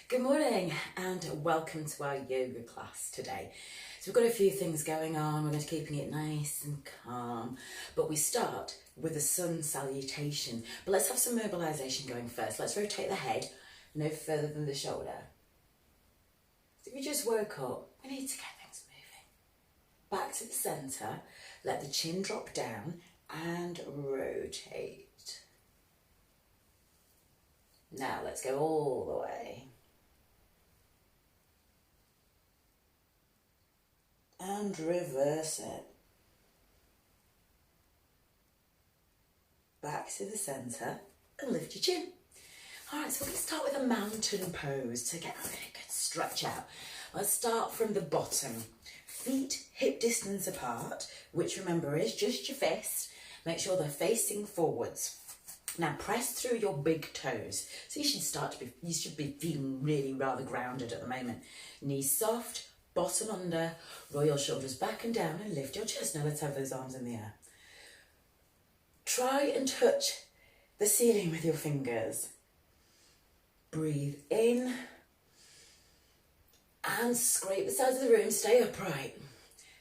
Good morning and welcome to our yoga class today. So we've got a few things going on. We're going to keeping it nice and calm, but we start with a sun salutation. But let's have some mobilization going first. Let's rotate the head no further than the shoulder. So if you just woke up, we need to get things moving. Back to the center, let the chin drop down and rotate. Now let's go all the way. And reverse it. Back to the centre and lift your chin. Alright, so we're going to start with a mountain pose to get a really good stretch out. Let's start from the bottom. Feet hip distance apart, which remember is just your fist. Make sure they're facing forwards. Now press through your big toes. So you should be feeling really rather grounded at the moment. Knees soft, bottom under, roll your shoulders back and down and lift your chest. Now let's have those arms in the air. Try and touch the ceiling with your fingers. Breathe in and scrape the sides of the room, stay upright.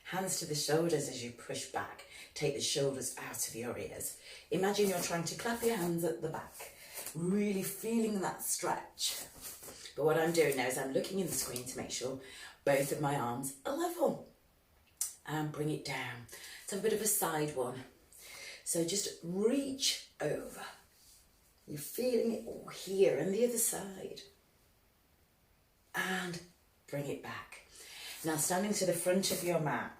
Hands to the shoulders as you push back. Take the shoulders out of your ears. Imagine you're trying to clap your hands at the back, really feeling that stretch. But what I'm doing now is I'm looking in the screen to make sure both of my arms are level. And bring it down. So a bit of a side one. So just reach over. You're feeling it all here and the other side. And bring it back. Now standing to the front of your mat.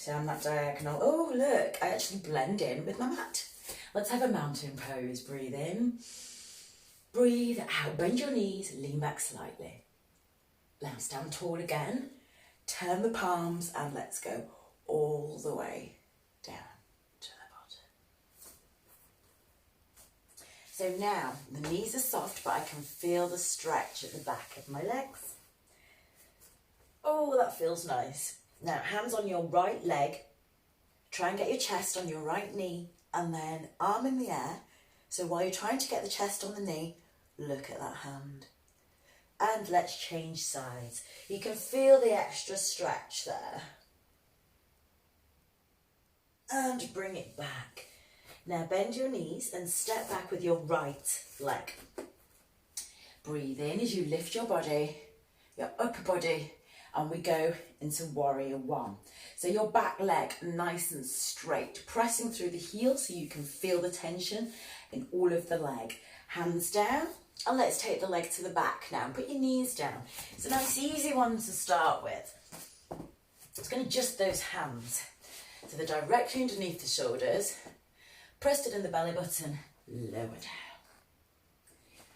Down that diagonal. Oh look, I actually blend in with my mat. Let's have a mountain pose. Breathe in. Breathe out. Bend your knees, lean back slightly. Now stand tall again, turn the palms and let's go all the way down to the bottom. So now the knees are soft, but I can feel the stretch at the back of my legs. Oh, that feels nice. Now hands on your right leg, try and get your chest on your right knee and then arm in the air. So while you're trying to get the chest on the knee, look at that hand. And let's change sides. You can feel the extra stretch there. And bring it back. Now bend your knees and step back with your right leg. Breathe in as you lift your body, your upper body, and we go into warrior one. So your back leg nice and straight, pressing through the heel so you can feel the tension in all of the leg. Hands down. And let's take the leg to the back now. Put your knees down. It's a nice easy one to start with. It's going to adjust those hands. So they're directly underneath the shoulders. Pressed it in the belly button. Lower down.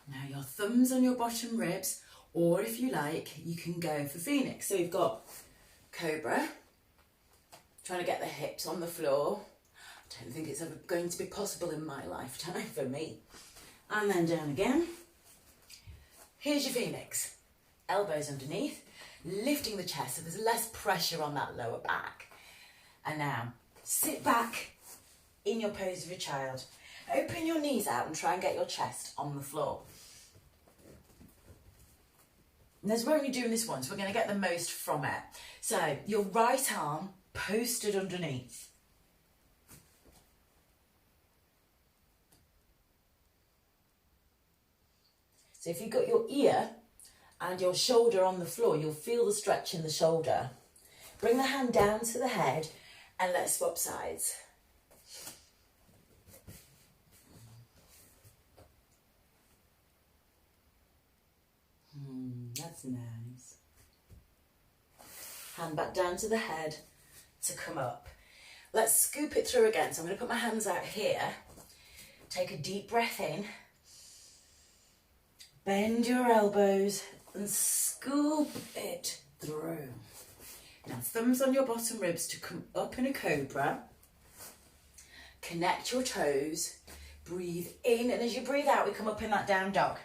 Now your thumbs on your bottom ribs. Or if you like, you can go for Phoenix. So you've got Cobra. Trying to get the hips on the floor. I don't think it's ever going to be possible in my lifetime for me. And then down again. Here's your Phoenix. Elbows underneath, lifting the chest so there's less pressure on that lower back. And now, sit back in your pose of a child. Open your knees out and try and get your chest on the floor. And we're only doing this once, we're going to get the most from it. So, your right arm posted underneath. So if you've got your ear and your shoulder on the floor, you'll feel the stretch in the shoulder. Bring the hand down to the head and let's swap sides. That's nice. Hand back down to the head to come up. Let's scoop it through again. So I'm going to put my hands out here. Take a deep breath in. Bend your elbows and scoop it through. Now thumbs on your bottom ribs to come up in a cobra. Connect your toes. Breathe in, and as you breathe out, we come up in that down dog.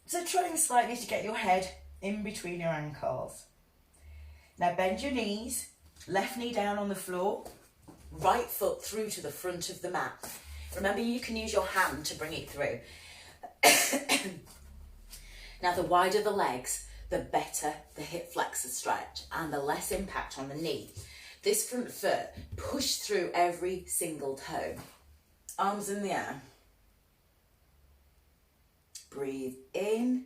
So trying slightly to get your head in between your ankles. Now bend your knees, left knee down on the floor, right foot through to the front of the mat. Remember, you can use your hand to bring it through. Now, the wider the legs, the better the hip flexor stretch and the less impact on the knee. This front foot, push through every single toe. Arms in the air. Breathe in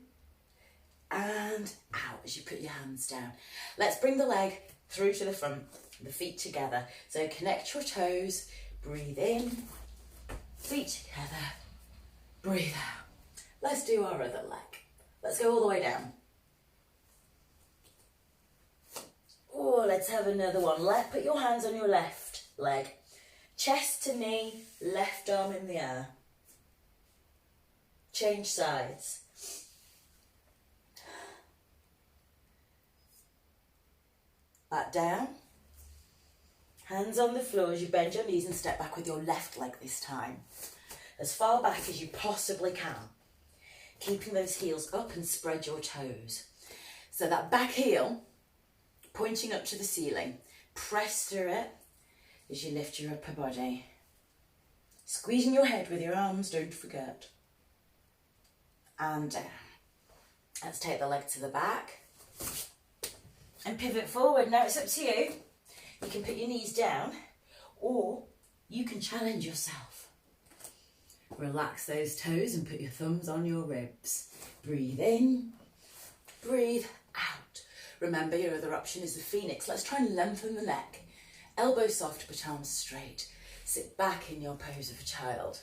and out as you put your hands down. Let's bring the leg through to the front, the feet together. So connect your toes, breathe in, feet together, breathe out. Let's do our other leg. Let's go all the way down. Oh, let's have another one. Put your hands on your left leg. Chest to knee, left arm in the air. Change sides. Back down. Hands on the floor as you bend your knees and step back with your left leg this time. As far back as you possibly can. Keeping those heels up and spread your toes. So that back heel pointing up to the ceiling. Press through it as you lift your upper body. Squeezing your head with your arms, don't forget. And down. Let's take the leg to the back. And pivot forward. Now it's up to you. You can put your knees down or you can challenge yourself. Relax those toes and put your thumbs on your ribs. Breathe in, breathe out. Remember, your other option is the phoenix. Let's try and lengthen the neck. Elbows soft but arms straight. Sit back in your pose of a child.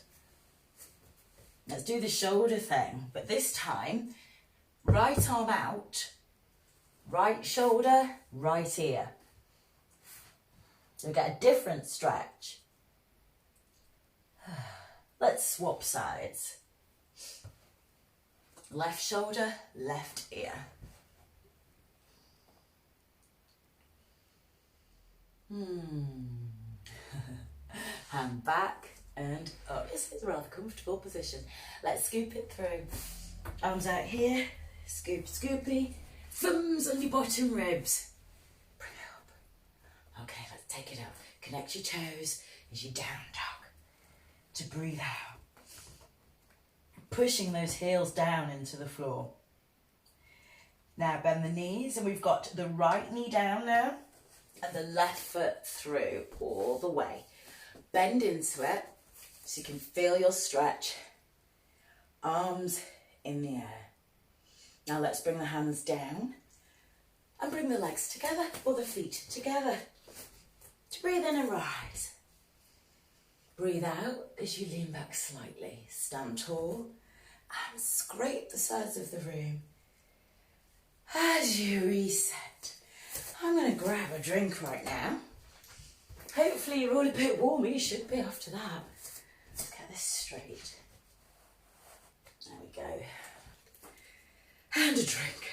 Let's do the shoulder thing, but this time, right arm out, right shoulder, right ear. So we get a different stretch. Let's swap sides. Left shoulder, left ear. Hand back and up. This is a rather comfortable position. Let's scoop it through. Arms out here, scoop, scoopy. Thumbs on your bottom ribs. Bring it up. Okay, let's take it up. Connect your toes as you down dog to breathe out. Pushing those heels down into the floor. Now bend the knees and we've got the right knee down now and the left foot through all the way. Bend into it so you can feel your stretch. Arms in the air. Now let's bring the hands down and bring the legs together or the feet together. To breathe in and rise. Breathe out as you lean back slightly. Stand tall and scrape the sides of the room. As you reset, I'm going to grab a drink right now. Hopefully you're all a bit warm. You should be after that. Let's get this straight. There we go. And a drink.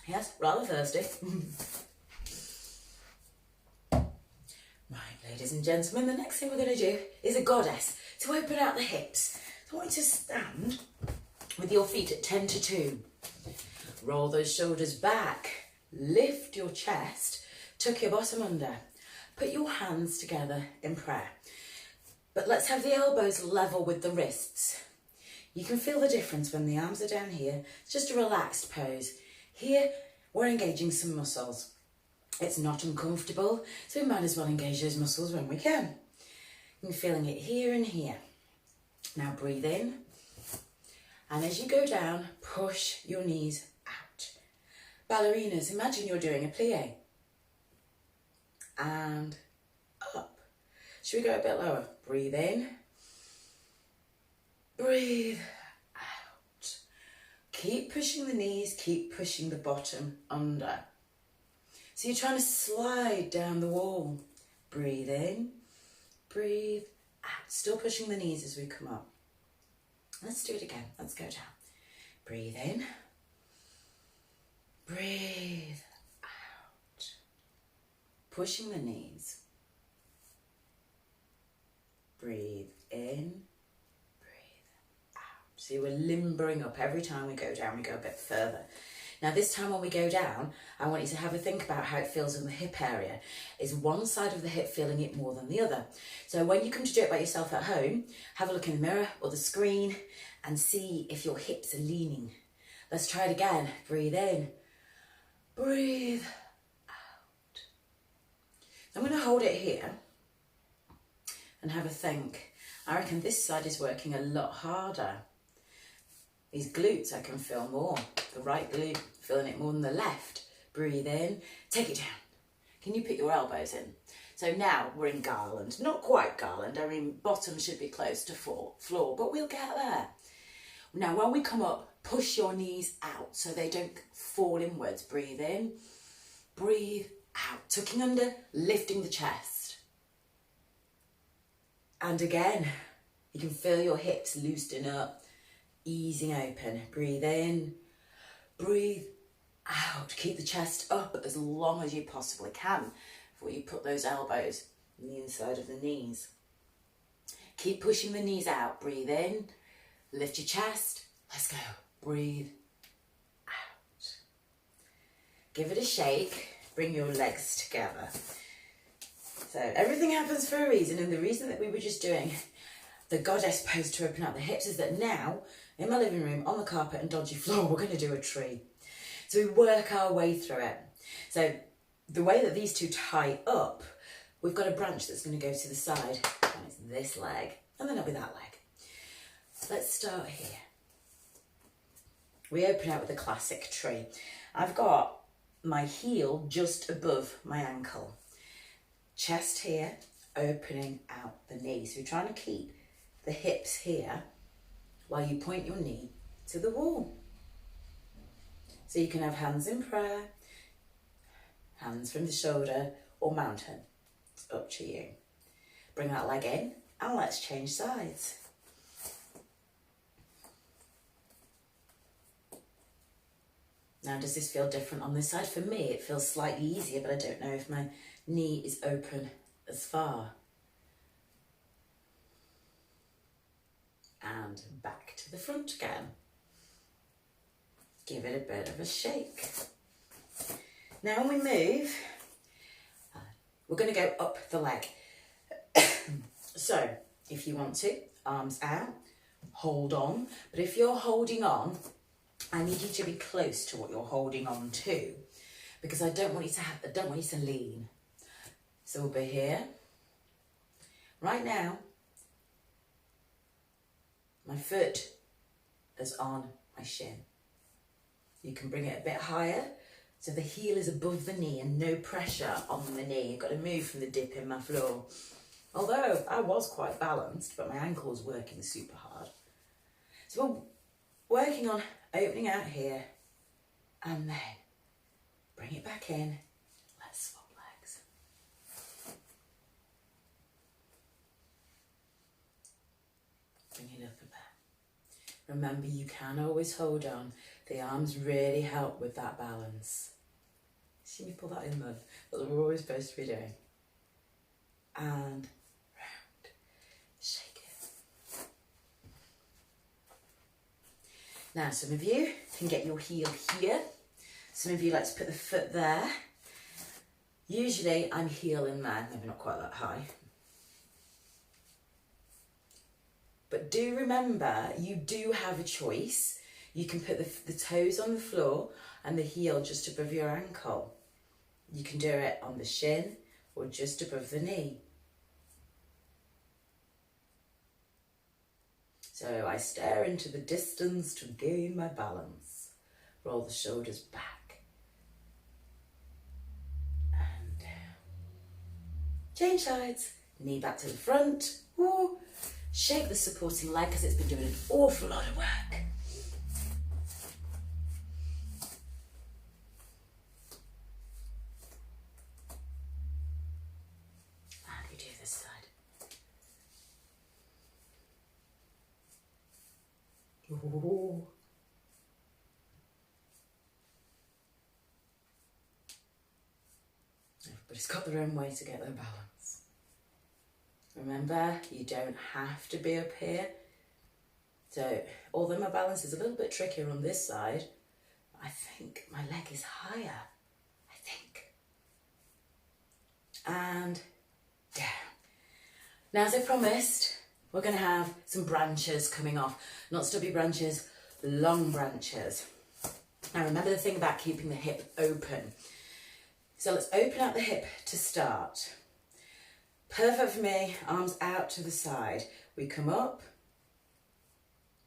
Yes, rather thirsty. Right, ladies and gentlemen, the next thing we're going to do is a goddess to open out the hips. So I want you to stand with your feet at 10 to 2. Roll those shoulders back, lift your chest, tuck your bottom under. Put your hands together in prayer. But let's have the elbows level with the wrists. You can feel the difference when the arms are down here. It's just a relaxed pose. Here, we're engaging some muscles. It's not uncomfortable, so we might as well engage those muscles when we can. I'm feeling it here and here. Now breathe in. And as you go down, push your knees out. Ballerinas, imagine you're doing a plie. And up. Should we go a bit lower? Breathe in. Breathe out. Keep pushing the knees, keep pushing the bottom under. So you're trying to slide down the wall. Breathe in, breathe out. Still pushing the knees as we come up. Let's do it again. Let's go down. Breathe in, breathe out. Pushing the knees. Breathe in, breathe out. See, we're limbering up every time we go down, we go a bit further. Now this time when we go down, I want you to have a think about how it feels in the hip area. Is one side of the hip feeling it more than the other? So when you come to do it by yourself at home, have a look in the mirror or the screen and see if your hips are leaning. Let's try it again. Breathe in, breathe out. I'm going to hold it here and have a think. I reckon this side is working a lot harder. These glutes I can feel more. The right glute, feeling it more than the left. Breathe in, take it down. Can you put your elbows in? So now we're in garland. Not quite garland, I mean bottom should be close to floor, but we'll get there. Now when we come up, push your knees out so they don't fall inwards. Breathe in, breathe out. Tucking under, lifting the chest. And again, you can feel your hips loosening up. Easing open. Breathe in, breathe out. Keep the chest up as long as you possibly can before you put those elbows on the inside of the knees. Keep pushing the knees out. Breathe in, lift your chest. Let's go. Breathe out. Give it a shake. Bring your legs together. So everything happens for a reason, and the reason that we were just doing the goddess pose to open up the hips is that now, in my living room, on the carpet and dodgy floor, we're going to do a tree. So we work our way through it. So the way that these two tie up, we've got a branch that's going to go to the side, and it's this leg, and then it'll be that leg. Let's start here. We open out with a classic tree. I've got my heel just above my ankle. Chest here, opening out the knee. So you're trying to keep the hips here while you point your knee to the wall. So you can have hands in prayer, hands from the shoulder, or mountain. It's up to you. Bring that leg in and let's change sides. Now, does this feel different on this side? For me, it feels slightly easier, but I don't know if my knee is open as far. And back to the front again. Give it a bit of a shake. Now when we move, we're going to go up the leg. So, if you want to, arms out, hold on. But if you're holding on, I need you to be close to what you're holding on to, because I don't want you to lean. So we'll be here. Right now, my foot is on my shin. You can bring it a bit higher, so the heel is above the knee and no pressure on the knee. You've got to move from the dip in my floor. Although I was quite balanced, but my ankle was working super hard. So we're working on opening out here, and then bring it back in. Let's swap legs. Bring it up a bit. Remember, you can always hold on. The arms really help with that balance. See me pull that in then. That's what we're always supposed to be doing. And round. Shake it. Now, some of you can get your heel here. Some of you like to put the foot there. Usually I'm heel in there, maybe not quite that high. But do remember, you do have a choice. You can put the toes on the floor and the heel just above your ankle. You can do it on the shin or just above the knee. So I stare into the distance to gain my balance. Roll the shoulders back and down. Change sides. Knee back to the front. Woo. Shake the supporting leg because it's been doing an awful lot of work. And we do this side. Ooh. Everybody's got their own way to get their balance. Remember, you don't have to be up here. So, although my balance is a little bit trickier on this side, I think my leg is higher, I think. And down. Now, as I promised, we're going to have some branches coming off. Not stubby branches, long branches. Now, remember the thing about keeping the hip open. So let's open out the hip to start. Perfect for me, arms out to the side. We come up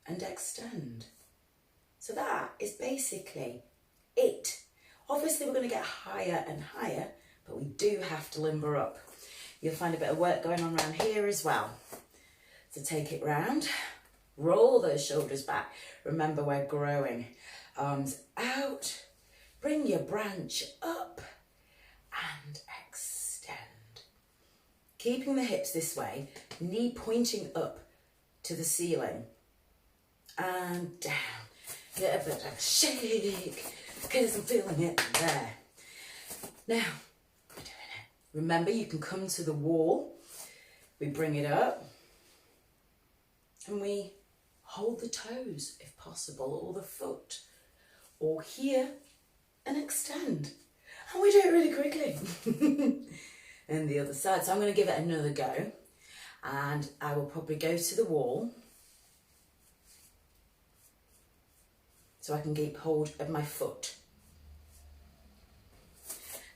and extend. So that is basically it. Obviously we're going to get higher and higher, but we do have to limber up. You'll find a bit of work going on around here as well. So take it round, roll those shoulders back. Remember, we're growing. Arms out, bring your branch up and extend. Keeping the hips this way, knee pointing up to the ceiling and down. Get a bit of a shake because I'm feeling it there. Now, we're doing it. Remember, you can come to the wall. We bring it up and we hold the toes if possible, or the foot, or here, and extend. And we do it really quickly. And the other side. So I'm going to give it another go. And I will probably go to the wall so I can keep hold of my foot.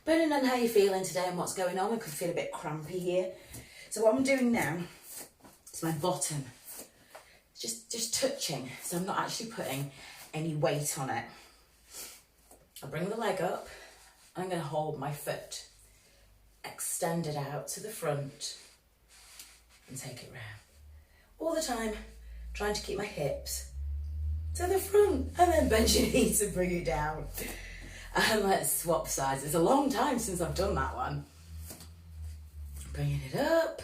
Depending on how you're feeling today and what's going on, we could feel a bit crampy here. So what I'm doing now is my bottom. Just touching, so I'm not actually putting any weight on it. I'll bring the leg up, and I'm going to hold my foot, extend it out to the front, and take it round. All the time, trying to keep my hips to the front, and then bend your knees and bring it down. And let's swap sides. It's a long time since I've done that one. Bringing it up,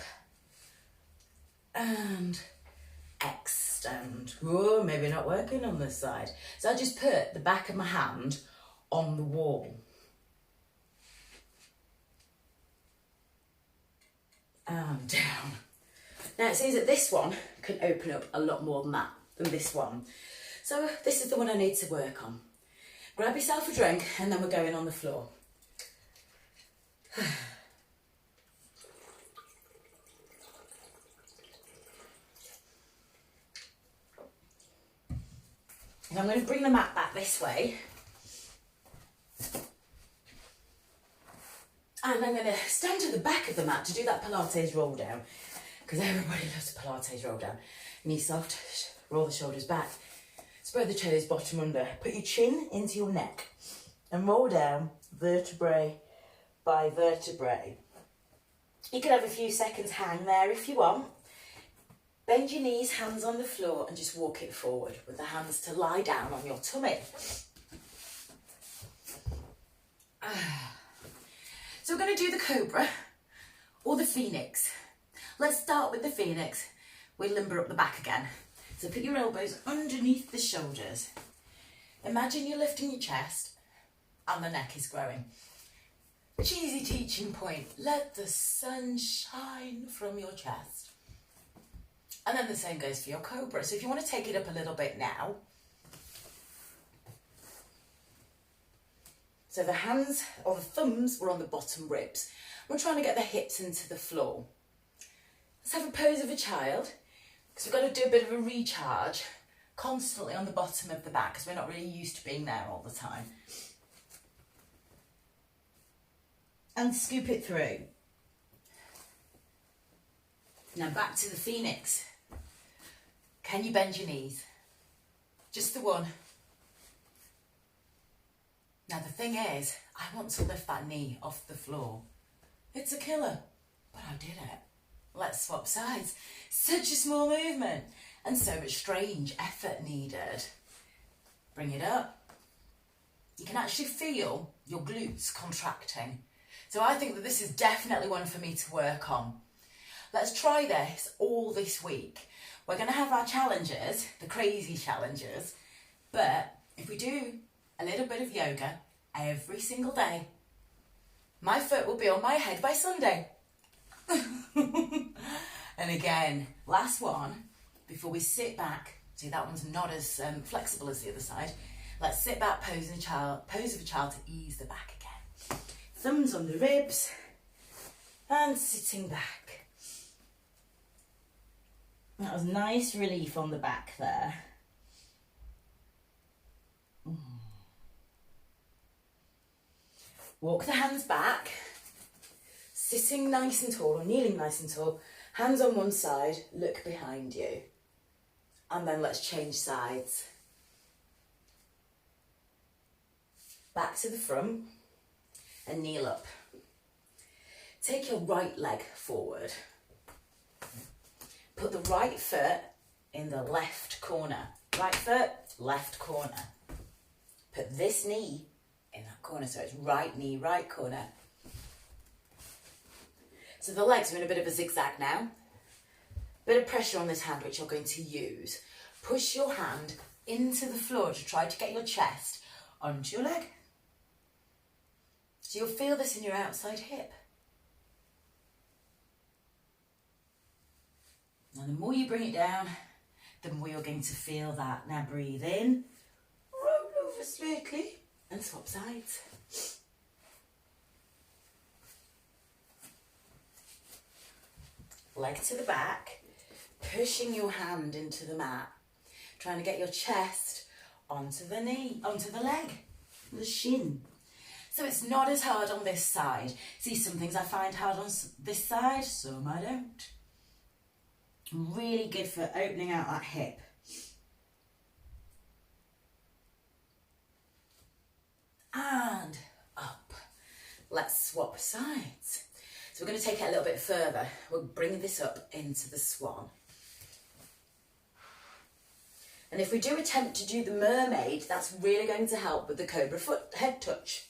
and extend. Whoa, maybe not working on this side. So I just put the back of my hand on the wall. And down. Now it seems that this one can open up a lot more than this one. So this is the one I need to work on. Grab yourself a drink and then we're going on the floor. And I'm going to bring the mat back this way. And I'm going to stand to the back of the mat to do that Pilates roll down. Because everybody loves a Pilates roll down. Knees soft, roll the shoulders back. Spread the toes bottom under. Put your chin into your neck. And roll down vertebrae by vertebrae. You can have a few seconds hang there if you want. Bend your knees, hands on the floor, and just walk it forward with the hands to lie down on your tummy. So we're going to do the cobra or the phoenix. Let's start with the phoenix. We'll limber up the back again. So put your elbows underneath the shoulders. Imagine you're lifting your chest and the neck is growing. Cheesy teaching point. Let the sun shine from your chest. And then the same goes for your cobra. So if you want to take it up a little bit now. So the hands or the thumbs were on the bottom ribs. We're trying to get the hips into the floor. Let's have a pose of a child. Because we've got to do a bit of a recharge constantly on the bottom of the back because we're not really used to being there all the time. And scoop it through. Now back to the phoenix. Can you bend your knees? Just the one. Now the thing is, I want to lift that knee off the floor. It's a killer, but I did it. Let's swap sides. Such a small movement and so much strange effort needed. Bring it up. You can actually feel your glutes contracting. So I think that this is definitely one for me to work on. Let's try this all this week. We're going to have our challenges, the crazy challenges, but if we do a little bit of yoga every single day, my foot will be on my head by Sunday. And again, last one, before we sit back. See, that one's not as flexible as the other side. Let's sit back, pose of a child to ease the back again. Thumbs on the ribs and sitting back. That was nice relief on the back there. Walk the hands back, sitting nice and tall or kneeling nice and tall, hands on one side, look behind you. And then let's change sides. Back to the front and kneel up. Take your right leg forward. Put the right foot in the left corner. Right foot, left corner. Put this knee in that corner, so it's right knee, right corner. So the legs are in a bit of a zigzag now. Bit of pressure on this hand, which you're going to use. Push your hand into the floor to try to get your chest onto your leg. So you'll feel this in your outside hip. Now the more you bring it down, the more you're going to feel that. Now breathe in, roll over slightly and swap sides. Leg to the back, pushing your hand into the mat, trying to get your chest onto the knee, onto the leg, the shin. So it's not as hard on this side. See, some things I find hard on this side, some I don't. Really good for opening out that hip. And up. Let's swap sides. So we're going to take it a little bit further. We'll bring this up into the swan. And if we do attempt to do the mermaid, that's really going to help with the cobra foot head touch.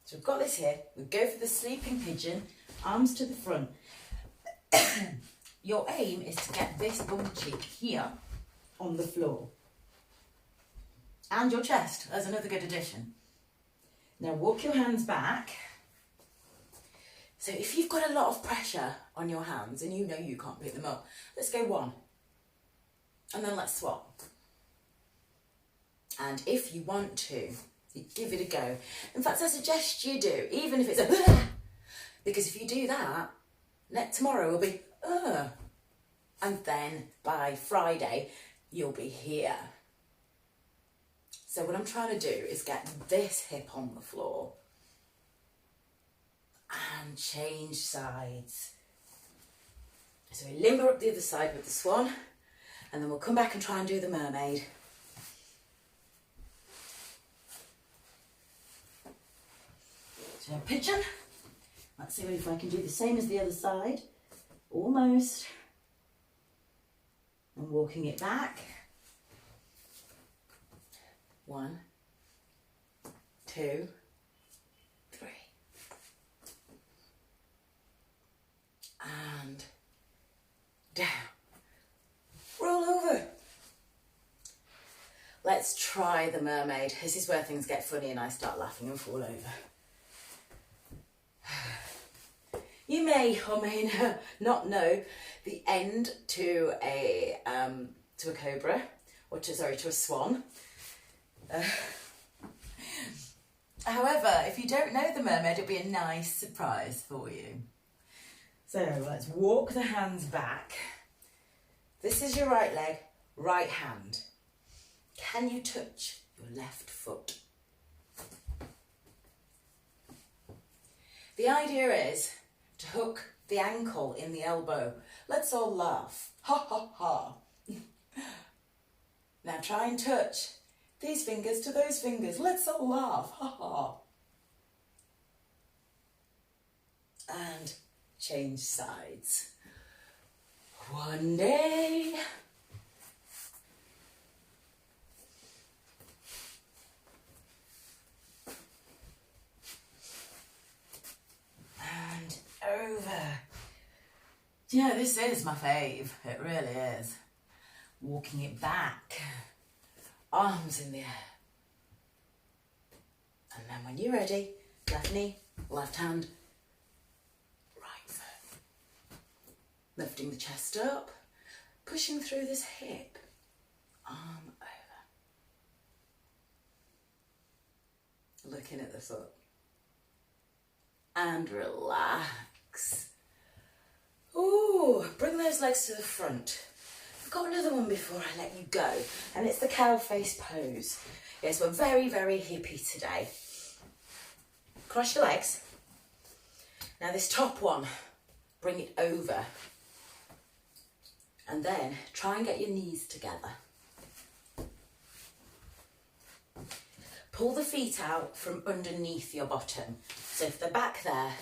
So we've got this here. We go for the sleeping pigeon, arms to the front. Your aim is to get this bum cheek here on the floor. And your chest, as another good addition. Now walk your hands back. So if you've got a lot of pressure on your hands and you know you can't pick them up, let's go one. And then let's swap. And if you want to, you give it a go. In fact, I suggest you do, even if it's a because if you do that, tomorrow will be and then by Friday, you'll be here. So what I'm trying to do is get this hip on the floor and change sides. So we limber up the other side with the swan, and then we'll come back and try and do the mermaid. So pigeon. Let's see if I can do the same as the other side. Almost. And walking it back. 1, 2, 3. And down. Roll over. Let's try the mermaid. This is where things get funny and I start laughing and fall over. You may or may not know the end to a cobra, or to a swan. However, if you don't know the mermaid, it'll be a nice surprise for you. So let's walk the hands back. This is your right leg, right hand. Can you touch your left foot? The idea is to hook the ankle in the elbow. Let's all laugh. Ha ha ha. Now try and touch these fingers to those fingers. Let's all laugh. Ha ha. And change sides. One day. And over. Do you know, this is my fave. It really is. Walking it back. Arms in the air. And then when you're ready, left knee, left hand, right foot. Lifting the chest up, pushing through this hip, arm over. Looking at the foot. And relax. Ooh, bring those legs to the front. I've got another one before I let you go, and it's the cow face pose. Yes, we're very, very hippie today. Cross your legs. Now this top one, bring it over. And then try and get your knees together. Pull the feet out from underneath your bottom. So if they're back there,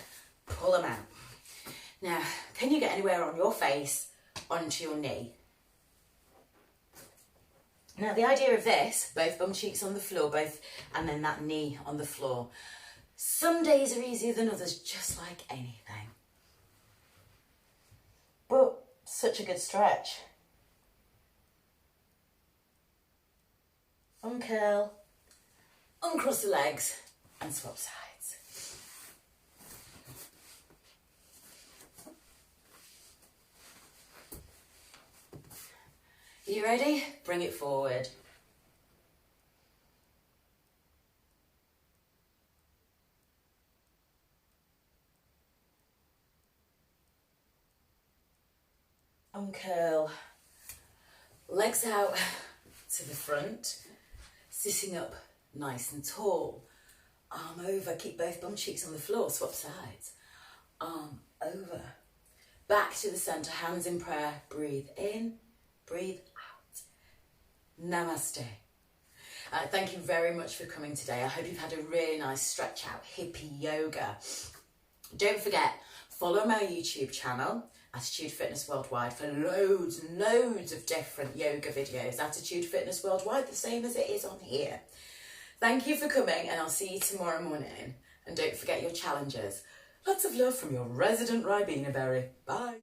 pull them out. Now, can you get anywhere on your face onto your knee? Now, the idea of this, both bum cheeks on the floor, and then that knee on the floor. Some days are easier than others, just like anything. But such a good stretch. Uncurl, uncross the legs, and swap sides. Are you ready? Bring it forward. Uncurl, legs out to the front, sitting up nice and tall. Arm over, keep both bum cheeks on the floor, swap sides. Arm over. Back to the centre, hands in prayer. Breathe in, breathe out. Namaste. Thank you very much for coming today. I hope you've had a really nice stretch out, hippie yoga. Don't forget, follow my YouTube channel, Attitude Fitness Worldwide, for loads and loads of different yoga videos. Attitude Fitness Worldwide, the same as it is on here. Thank you for coming, and I'll see you tomorrow morning. And don't forget your challenges. Lots of love from your resident Ribena Berry. Bye.